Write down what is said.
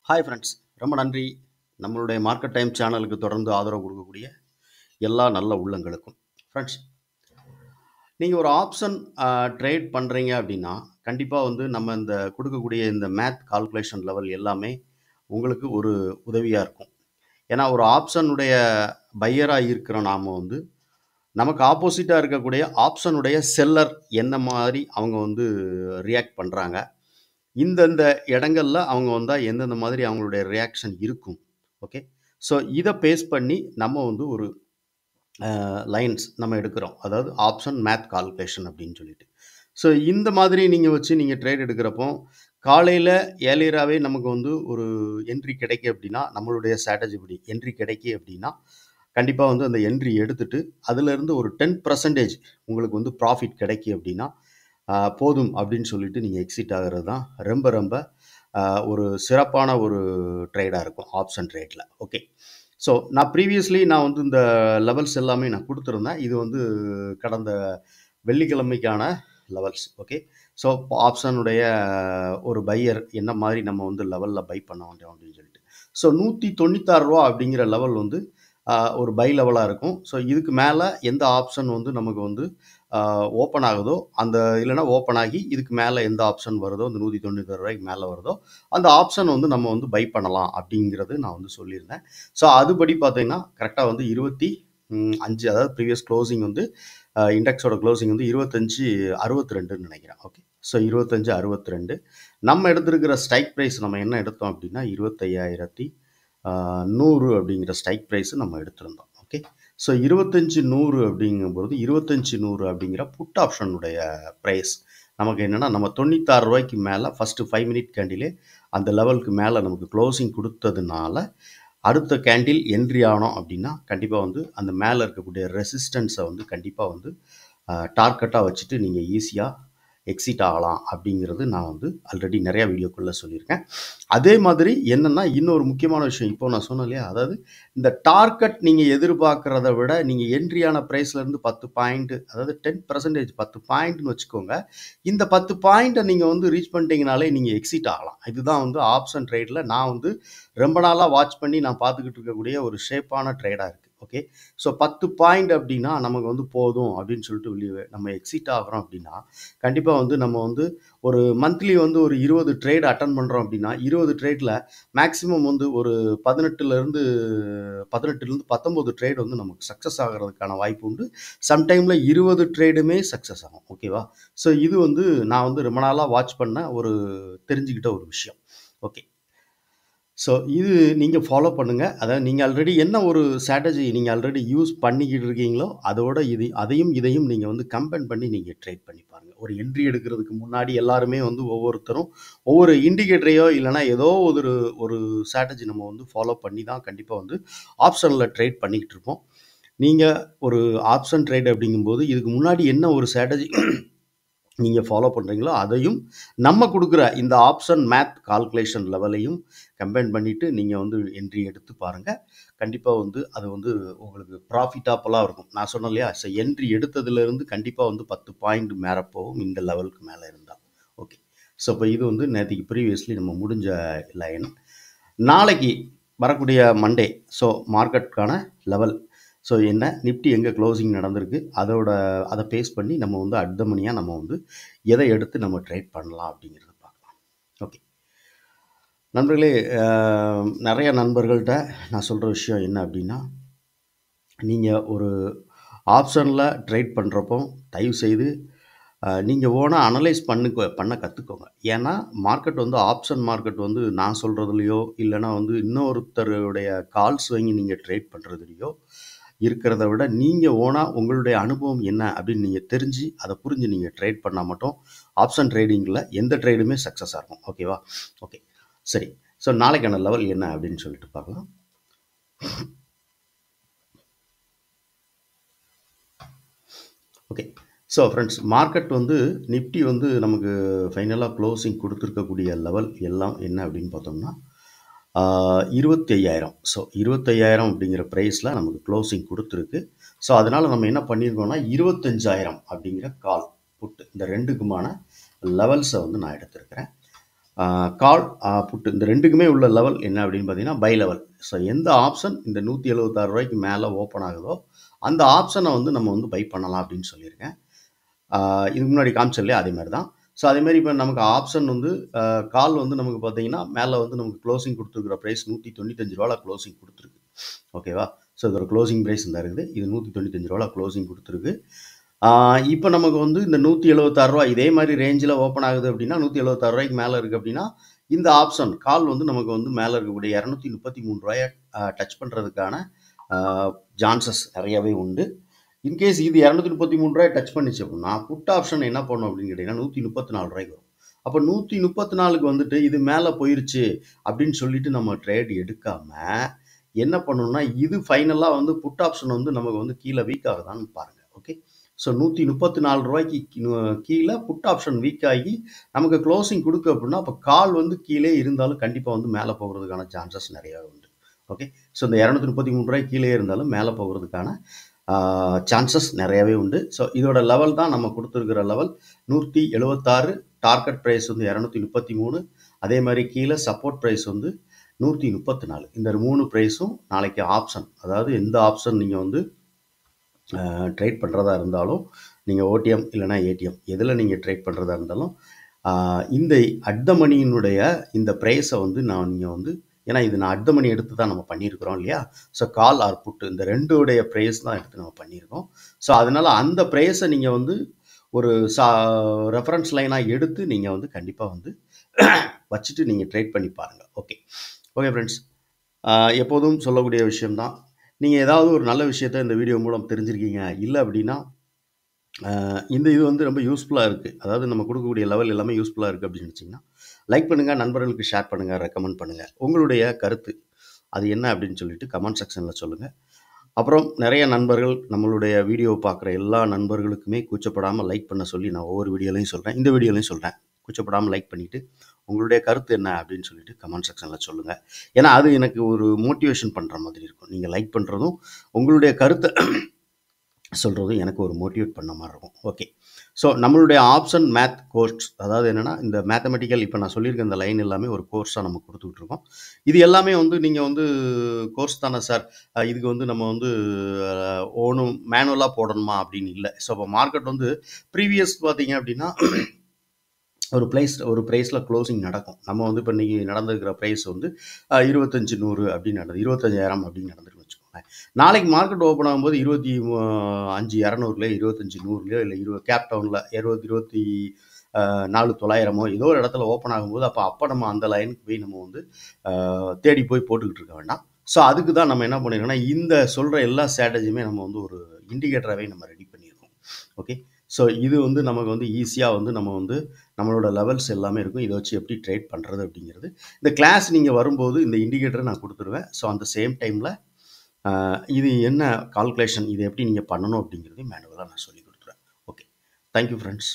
Hi friends, ரொம்ப நன்றி. நம்மளுடைய மார்க்கெட் டைம் சேனலுக்கு தொடர்ந்து ஆதரவு கொடுக்கக்கூடிய எல்லா நல்ல உள்ளங்களுக்கும். ஃப்ரெண்ட்ஸ், நீங்கள் ஒரு ஆப்ஷன் ட்ரேட் பண்ணுறீங்க அப்படின்னா, கண்டிப்பாக வந்து நம்ம இந்த கொடுக்கக்கூடிய இந்த மேத் கால்குலேஷன் லெவல் எல்லாமே உங்களுக்கு ஒரு உதவியாக இருக்கும். ஏன்னா ஒரு ஆப்ஷனுடைய பையராக இருக்கிற நாம் வந்து நமக்கு ஆப்போசிட்டாக இருக்கக்கூடிய ஆப்ஷனுடைய செல்லர் என்ன மாதிரி அவங்க வந்து ரியாக்ட் பண்ணுறாங்க, இந்தந்த இடங்கள்ல அவங்க வந்தா எந்தெந்த மாதிரி அவங்களுடைய ரியாக்ஷன் இருக்கும். ஓகே. ஸோ இதை பேஸ் பண்ணி நம்ம வந்து ஒரு லைன்ஸ் நம்ம எடுக்கிறோம். அதாவது ஆப்ஷன் மேத் கால்குலேஷன் அப்படின்னு சொல்லிட்டு. ஸோ இந்த மாதிரி நீங்கள் வச்சு நீங்கள் ட்ரேட் எடுக்கிறப்போ காலையில் ஏர்லியராகவே நமக்கு வந்து ஒரு என்ட்ரி கிடைக்கு அப்படின்னா, நம்மளுடைய ஸ்ட்ராட்டஜி படி என்ட்ரி கிடைக்கு அப்படின்னா கண்டிப்பாக வந்து அந்த என்ட்ரி எடுத்துட்டு அதிலிருந்து ஒரு 10% உங்களுக்கு வந்து ப்ராஃபிட் கிடைக்கு அப்படின்னா போதும் அப்படின்னு சொல்லிட்டு நீங்கள் எக்ஸிட் ஆகிறது தான் ரொம்ப ரொம்ப ஒரு சிறப்பான ஒரு ட்ரேடாக இருக்கும் ஆப்ஷன் ட்ரேடில். ஓகே. ஸோ நான் வந்து இந்த லெவல்ஸ் எல்லாமே நான் கொடுத்துருந்தேன். இது வந்து கடந்த வெள்ளிக்கிழமைக்கான லெவல்ஸ். ஓகே. ஸோ ஆப்ஷனுடைய ஒரு பையர் என்ன மாதிரி நம்ம வந்து லெவலில் பை பண்ண முடியும் அப்படின்னு சொல்லிட்டு. ஸோ ரூ. 196 அப்படிங்கிற லெவல் வந்து ஒரு பை லெவலாக இருக்கும். ஸோ இதுக்கு மேலே எந்த ஆப்ஷன் வந்து நமக்கு வந்து ஓப்பன் ஆகுதோ அந்த இல்லைன்னா ஓப்பன் ஆகி இதுக்கு மேலே எந்த ஆப்ஷன் வருதோ அந்த ரூ. 196 மேலே வருதோ அந்த ஆப்ஷன் வந்து நம்ம வந்து பை பண்ணலாம் அப்படிங்கிறது நான் வந்து சொல்லியிருந்தேன். ஸோ அதுபடி பார்த்தீங்கன்னா கரெக்டாக வந்து 25 அதாவது ப்ரீவியஸ் க்ளோசிங் வந்து இண்டெக்ஸோட க்ளோசிங் வந்து 25.62ன்னு நினைக்கிறேன். ஓகே. ஸோ 25.62 நம்ம எடுத்திருக்கிற ஸ்ட்ரைக் ப்ரைஸ் நம்ம என்ன எடுத்தோம் அப்படின்னா 25,100 அப்படிங்கிற ஸ்ட்ரைக் ப்ரைஸ் நம்ம எடுத்திருந்தோம். ஓகே. ஸோ 25,100 அப்படிங்கும்போது 25,100 அப்படிங்கிற புட் ஆப்ஷனுடைய ப்ரைஸ் நமக்கு என்னென்னா நம்ம ரூ. 96 மேலே ஃபஸ்ட்டு 5 மினிட் கேண்டிலே அந்த லெவலுக்கு மேலே நமக்கு க்ளோசிங் கொடுத்ததுனால அடுத்த கேண்டில் என்ட்ரி ஆனோம் அப்படின்னா கண்டிப்பாக வந்து அந்த மேலே இருக்கக்கூடிய ரெசிஸ்டன்ஸை வந்து கண்டிப்பாக வந்து டார்கெட்டாக வச்சுட்டு நீங்கள் ஈஸியாக எக்ஸிட் ஆகலாம் அப்படிங்கிறது நான் வந்து ஆல்ரெடி நிறையா வீடியோக்குள்ளே சொல்லியிருக்கேன். அதே மாதிரி என்னென்னா இன்னொரு முக்கியமான விஷயம் இப்போ நான் சொன்னேன் இல்லையா, அதாவது இந்த டார்கெட் நீங்கள் எதிர்பார்க்குறத விட நீங்கள் என்ட்ரியான ப்ரைஸ்லேருந்து 10 பாயிண்ட் அதாவது 10% 10 பாயிண்ட்னு வச்சுக்கோங்க. இந்த 10 பாயிண்ட்டை நீங்கள் வந்து ரீச் பண்ணிட்டீங்கனாலே நீங்கள் எக்ஸிட் ஆகலாம். இதுதான் வந்து ஆப்ஷன் ட்ரேடில் நான் வந்து ரொம்ப நாளாக வாட்ச் பண்ணி நான் பார்த்துக்கிட்டு இருக்கக்கூடிய ஒரு ஷேப்பான ட்ரேடாக இருக்குது. ஓகே. ஸோ 10 பாயிண்ட் அப்படின்னா நமக்கு வந்து போதும் அப்படின்னு சொல்லிட்டு வெளியே நம்ம எக்ஸிட் ஆகிறோம் அப்படின்னா கண்டிப்பாக வந்து நம்ம வந்து ஒரு மந்த்லி வந்து ஒரு 20 ட்ரேட் அட்டன் பண்ணுறோம் அப்படின்னா 20 ட்ரேடில் மேக்ஸிமம் வந்து ஒரு 18லேருந்து 19 ட்ரேட் வந்து நமக்கு சக்ஸஸ் ஆகிறதுக்கான வாய்ப்பு உண்டு. சம்டைமில் 20 ட்ரேடுமே சக்ஸஸ் ஆகும். ஓகேவா. ஸோ இது வந்து நான் வந்து ரொம்ப நாளாக வாட்ச் பண்ண ஒரு தெரிஞ்சுக்கிட்ட ஒரு விஷயம். ஓகே. ஸோ இது நீங்கள் ஃபாலோ பண்ணுங்கள். அதாவது நீங்கள் ஆல்ரெடி என்ன ஒரு ஸ்ட்ராட்டஜி நீங்கள் ஆல்ரெடி யூஸ் பண்ணிக்கிட்டு இருக்கீங்களோ அதோட அதையும் இதையும் நீங்கள் வந்து கம்பேர் பண்ணி நீங்கள் ட்ரேட் பண்ணி பாருங்கள். ஒரு என்ட்ரி எடுக்கிறதுக்கு முன்னாடி எல்லாருமே வந்து ஒவ்வொருத்தரும் ஒவ்வொரு இண்டிகேட்டரையோ இல்லைனா ஏதோ ஒரு ஒரு ஸ்ட்ராட்டஜி நம்ம வந்து ஃபாலோ பண்ணி தான் கண்டிப்பாக வந்து ஆப்ஷனில் ட்ரேட் பண்ணிக்கிட்டு இருப்போம். நீங்கள் ஒரு ஆப்ஷன் ட்ரேட் அப்படிங்கும்போது இதுக்கு முன்னாடி என்ன ஒரு ஸ்ட்ராட்டஜி நீங்கள் ஃபாலோ பண்ணுறீங்களோ அதையும் நம்ம கொடுக்குற இந்த ஆப்ஷன் மேத் கால்குலேஷன் லெவலையும் கம்பைன் பண்ணிவிட்டு நீங்கள் வந்து என்ட்ரி எடுத்து பாருங்கள். கண்டிப்பாக வந்து அது வந்து உங்களுக்கு ப்ராஃபிட்டாப்பெல்லாம் இருக்கும். நான் சொன்னேன் இல்லையா, ஸோ என்ட்ரி எடுத்ததுலேருந்து கண்டிப்பாக வந்து 10 பாயிண்ட் மேலே போகும் இந்த லெவலுக்கு மேலே இருந்தால். ஓகே. ஸோ இப்போ இது வந்து நேற்றுக்கு ப்ரீவியஸ்லி நம்ம முடிஞ்ச லைன். நாளைக்கு வரக்கூடிய மண்டே ஸோ மார்க்கெட்டுக்கான லெவல் ஸோ என்ன நிஃப்டி எங்கே க்ளோசிங் நடந்திருக்கு அதை பேஸ் பண்ணி நம்ம வந்து அடுத்த நம்ம வந்து எதை எடுத்து நம்ம ட்ரேட் பண்ணலாம் அப்படிங்கிறத பார்க்கலாம். ஓகே நண்பர்களே, நிறைய நண்பர்கள்ட்ட நான் சொல்கிற விஷயம் என்ன அப்படின்னா, நீங்கள் ஒரு ஆப்ஷனில் ட்ரேட் பண்ணுறப்போ தயவுசெய்து நீங்கள் ஓனாக அனலைஸ் பண்ண கற்றுக்கோங்க. ஏன்னா மார்க்கெட் வந்து ஆப்ஷன் மார்க்கெட் வந்து நான் சொல்கிறதுலையோ இல்லைனா வந்து இன்னொருத்தருடைய கால்ஸ் வாங்கி நீங்கள் ட்ரேட் பண்ணுறதுலையோ இருக்கிறத விட நீங்கள் ஓனாக உங்களுடைய அனுபவம் என்ன அப்படின்னு நீங்கள் தெரிஞ்சு அதை புரிஞ்சு நீங்கள் ட்ரேட் பண்ணால் மட்டும் ஆப்ஷன் ட்ரேடிங்கில் எந்த ட்ரேடுமே சக்ஸஸாக இருக்கும். ஓகேவா. ஓகே சரி. ஸோ நாளைக்கான லெவல் என்ன அப்படின்னு சொல்லிட்டு பார்க்கலாம். ஓகே. ஸோ ஃப்ரெண்ட்ஸ், மார்க்கெட் வந்து நிஃப்டி வந்து நமக்கு ஃபைனலாக க்ளோசிங் கொடுத்துருக்கக்கூடிய லெவல் எல்லாம் என்ன அப்படின்னு பார்த்தோம்னா 25,000. ஸோ 25,000 அப்படிங்கிற ப்ரைஸில் நமக்கு க்ளோசிங் கொடுத்துருக்கு. ஸோ அதனால் நம்ம என்ன பண்ணியிருக்கோம்னா 25,000 அப்படிங்கிற கால் புட்டு இந்த ரெண்டுக்குமான லெவல்ஸை வந்து நான் எடுத்திருக்கிறேன். கால், புட் இந்த 2க்குமே உள்ள லெவல் என்ன அப்படின்னு பார்த்தீங்கன்னா, பை லெவல். ஸோ எந்த ஆப்ஷன் இந்த ரூ. 176 மேல ஓப்பன் ஆகுதோ, அந்த ஆப்ஷன வந்து நம்ம வந்து பை பண்ணலாம் அப்படின்னு சொல்லியிருக்கேன். இதுக்கு முன்னாடி காமிச்சேன் இல்லையா? அதே மாரி தான். ஸோ அதேமாரி இப்போ நமக்கு ஆப்ஷன் வந்து கால் வந்து நமக்கு பார்த்தீங்கன்னா, மேல வந்து நமக்கு க்ளோசிங் குடுத்துருக்கிற பிரைஸ் ரூ. 195ல க்ளோசிங் குடுத்துருக்கு. ஓகேவா? ஸோ இதோட க்ளோசிங் பிரைஸ் இந்த இருக்குது. இது ரூ. 195ல க்ளோசிங் குடுத்துருக்கு. இப்போ நமக்கு வந்து இந்த ரூ. 176 இதே மாரி ரேஞ்சில ஓப்பன் ஆகுது அப்படின்னா, ரூ. 176க்கு மேல இருக்கு அப்படின்னா, இந்த ஆப்ஷன் கால் வந்து நமக்கு வந்து மேல இருக்கக்கூடிய ரூ. 233 டச் பண்றதுக்கான அ சான்சஸ் நெறையாவே உண்டு. இன்கேஸ் இது ரூ. 233 டச் பண்ணுச்சு அப்படின்னா, புட் ஆப்ஷன் என்ன பண்ணும் அப்படின்னு கேட்டீங்கன்னா, ரூ. 134 வரும். அப்போ 134க்கு வந்துட்டு இது மேல போயிருச்சு அப்படின்னு சொல்லிட்டு நம்ம ட்ரேட் எடுக்காம, என்ன பண்ணணும்னா, இது ஃபைனலா வந்து புட் ஆப்ஷன் வந்து நமக்கு வந்து கீழ வீக் ஆகுதான்னு பாருங்க. ஓகே. ஸோ ரூ. 134க்கு கீழ புட் ஆப்ஷன் வீக் ஆகி நமக்கு க்ளோசிங் குடுக்கு அப்படின்னா, அப்ப கால் வந்து கீழே இருந்தாலும் கண்டிப்பா வந்து மேல போகுறதுக்கான சான்சஸ் நெறையாவே உண்டு. ஓகே. ஸோ இந்த ரூ. 233 கீழயே இருந்தாலும் மேல போகுறதுக்கான சான்சஸ் நெறையாவே உண்டு. ஸோ இதோட லெவல் தான் நம்ம குடுத்துருக்கிற லெவல் 176. டார்கெட் பிரைஸ் வந்து 233. அதே மாரி கீழ சப்போர்ட் பிரைஸ் வந்து 134. இந்த 3 பிரைஸும் நாளைக்கு ஆப்ஷன். அதாவது எந்த ஆப்ஷன் நீங்க வந்து ட்ரேட் பண்றதா இருந்தாலும், நீங்க ஓடிஎம் இல்லன்னா ஏடிஎம் எதுல நீங்க ட்ரேட் பண்றதா இருந்தாலும், இந்த அட் த மனியினுடைய இந்த பிரைஸ வந்து நீங்க வந்து ஏன்னா இது நான் அட் த மனி எடுத்து தான் நம்ம பண்ணியிருக்கிறோம் இல்லையா? ஸோ கால் ஆர் புட் இந்த 2உடைய பிரைஸ் தான் எடுத்து நம்ம பண்ணியிருக்கோம். ஸோ அதனால அந்த பிரைஸ நீங்க வந்து ஒரு ரெஃபரன்ஸ் லைனா எடுத்து நீங்க வந்து கண்டிப்பா வந்து வச்சுட்டு நீங்க ட்ரேட் பண்ணி பாருங்க. ஓகே. Okay friends. எப்போதும் சொல்லக்கூடிய விஷயம் தான். நீங்க ஏதாவது ஒரு நல்ல விஷயத்த இந்த வீடியோ மூலம் தெரிஞ்சிருக்கீங்க. இல்ல அப்படின்னா, இந்த இது வந்து ரொம்ப யூஸ்ஃபுல்லா இருக்கு. அதாவது நம்ம குடுக்கக்கூடிய லெவல் எல்லாமே யூஸ்ஃபுல்லா இருக்கு அப்படின்னு நினைச்சீங்கன்னா, லைக் பண்ணுங்க, நண்பர்களுக்கு ஷேர் பண்ணுங்க, ரெக்கமெண்ட் பண்ணுங்க. உங்களுடைய கருத்து அது என்ன அப்படின்னு சொல்லிட்டு கமெண்ட் செக்ஷன்ல சொல்லுங்க. அப்புறம் நெறைய நண்பர்கள் நம்மளுடைய வீடியோ பார்க்குற எல்லா நண்பர்களுக்குமே கூச்சப்படாம லைக் பண்ண சொல்லி நான் ஒவ்வொரு வீடியோலையும் சொல்றேன். இந்த வீடியோலையும் சொல்றேன். கூச்சப்படாம லைக் பண்ணிட்டு, உங்களுடைய கருத்து என்ன அப்படின்னு சொல்லிட்டு கமெண்ட் செக்ஷன்ல சொல்லுங்க. ஏன்னா, அது எனக்கு ஒரு மோட்டிவேஷன் பண்ற மாதிரி இருக்கும். நீங்க லைக் பண்றதும், உங்களுடைய கருத்த சொல்றதும் எனக்கு ஒரு மோட்டிவேட் பண்ண மாரி இருக்கும். ஓகே. ஸோ நம்மளுடைய ஆப்ஷன் மேத் கோர்ஸ் அதாவது என்னன்னா, இந்த மேத்தமெட்டிக்கல் இப்ப நான் சொல்லியிருக்க இந்த லைன் எல்லாமே ஒரு கோர்ஸா நம்ம குடுத்துக்கிட்டு இருக்கோம். இது எல்லாமே வந்து நீங்க வந்து கோர்ஸ் தானே சார், இதுக்கு வந்து நம்ம வந்து ஓனும் மேனுவலா போடணுமா அப்படின்னு இல்ல. ஸோ அப்ப மார்க்கெட் வந்து ப்ரீவியஸ் பார்த்தீங்க அப்படின்னா, ஒரு பிரைஸ்ல க்ளோசிங் நடக்கும். நம்ம வந்து இப்ப இன்னைக்கு நடந்திருக்கிற பிரைஸ் வந்து 25,100 அப்படின்னு நடந்தது. 25,000 அப்படின்னு நடந்திருக்குன்னு வச்சுக்கோங்களேன். நாளைக்கு மார்க்கெட் ஓப்பன் ஆகும்போது 25,200லயோ, 25,100லயோ இல்ல கேப் டவுன்ல 24,900மோ ஏதோ ஒரு இடத்துல ஓப்பன் ஆகும்போது, அப்ப நம்ம அந்த லைனுக்கு போய் நம்ம வந்து தேடி போய் போட்டுக்கிட்டு இருக்க வேண்டாம். ஸோ அதுக்கு தான் நம்ம என்ன பண்ணியிருக்கோம்னா, இந்த சொல்ற எல்லா ஸ்ட்ராட்டஜியுமே நம்ம வந்து ஒரு இண்டிகேட்டராவே நம்ம ரெடி பண்ணியிருக்கோம். ஓகே. ஸோ இது வந்து நமக்கு வந்து ஈஸியா வந்து நம்ம வந்து நம்மளோட லெவல்ஸ் எல்லாமே இருக்கும். இத வச்சு எப்படி ட்ரேட் பண்றது அப்படிங்கிறது. இந்த கிளாஸ் நீங்க வரும்போது இந்த இண்டிகேட்டர நான் குடுத்துருவேன். ஸோ அந்த சேம் டைம்ல இது என்ன கால்குலேஷன் இத எப்படி நீங்க பண்ணணும் அப்படிங்கிறதையும் மேனுவலா நான் சொல்லிக் குடுத்துருவேன். ஓகே. Thank you friends.